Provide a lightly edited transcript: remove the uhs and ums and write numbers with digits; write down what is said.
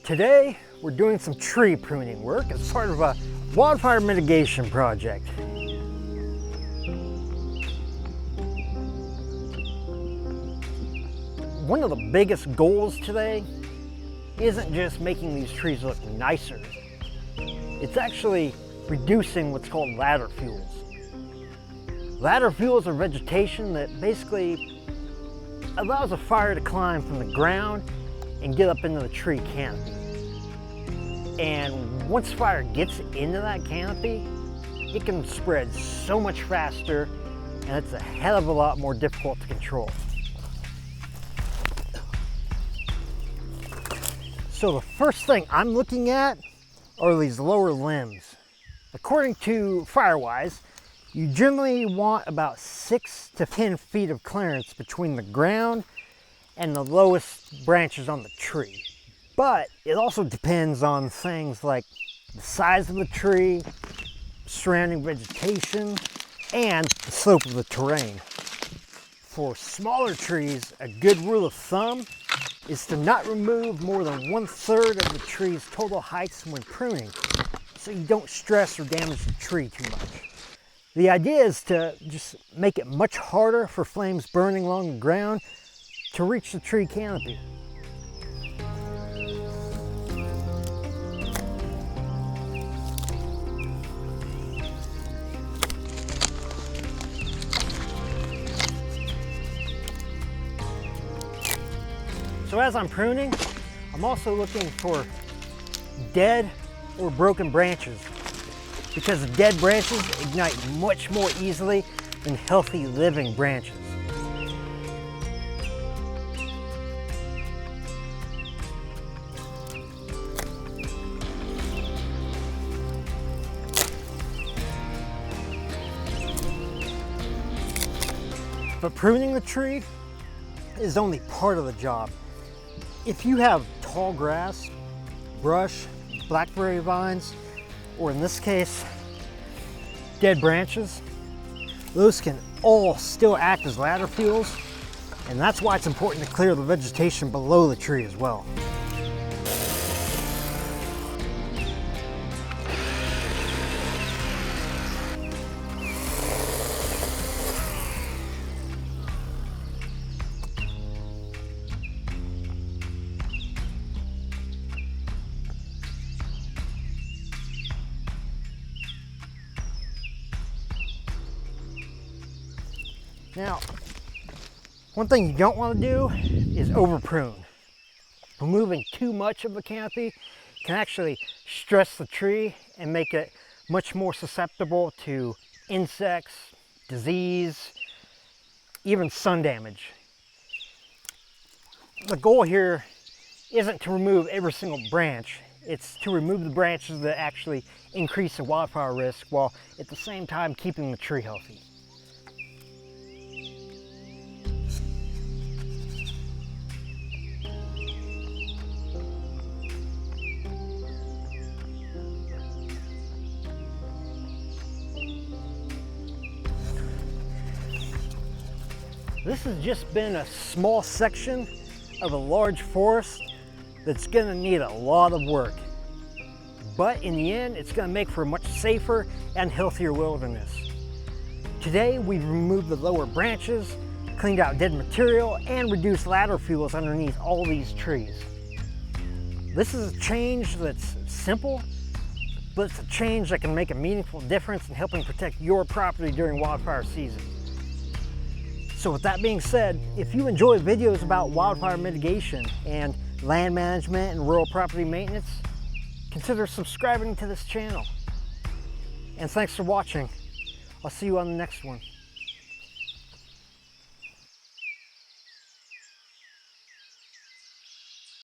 Today, we're doing some tree pruning work as part of a wildfire mitigation project. One of the biggest goals today isn't just making these trees look nicer. It's actually reducing what's called ladder fuels. Ladder fuels are vegetation that basically allows a fire to climb from the ground and get up into the tree canopy. And once fire gets into that canopy, it can spread so much faster, and it's a hell of a lot more difficult to control. So the first thing I'm looking at are these lower limbs. According to Firewise, you generally want about 6 to 10 feet of clearance between the ground and the lowest branches on the tree. But it also depends on things like the size of the tree, surrounding vegetation, and the slope of the terrain. For smaller trees, a good rule of thumb is to not remove more than 1/3 of the tree's total heights when pruning, so you don't stress or damage the tree too much. The idea is to just make it much harder for flames burning along the ground to reach the tree canopy. So as I'm pruning, I'm also looking for dead or broken branches, because dead branches ignite much more easily than healthy living branches. But pruning the tree is only part of the job. If you have tall grass, brush, blackberry vines, or in this case, dead branches, those can all still act as ladder fuels, and that's why it's important to clear the vegetation below the tree as well. Now, one thing you don't want to do is over prune. Removing too much of the canopy can actually stress the tree and make it much more susceptible to insects, disease, even sun damage. The goal here isn't to remove every single branch. It's to remove the branches that actually increase the wildfire risk while at the same time keeping the tree healthy. This has just been a small section of a large forest that's going to need a lot of work. But in the end, it's going to make for a much safer and healthier wilderness. Today, we've removed the lower branches, cleaned out dead material, and reduced ladder fuels underneath all these trees. This is a change that's simple, but it's a change that can make a meaningful difference in helping protect your property during wildfire season. So with that being said, if you enjoy videos about wildfire mitigation and land management and rural property maintenance, consider subscribing to this channel. And thanks for watching. I'll see you on the next one.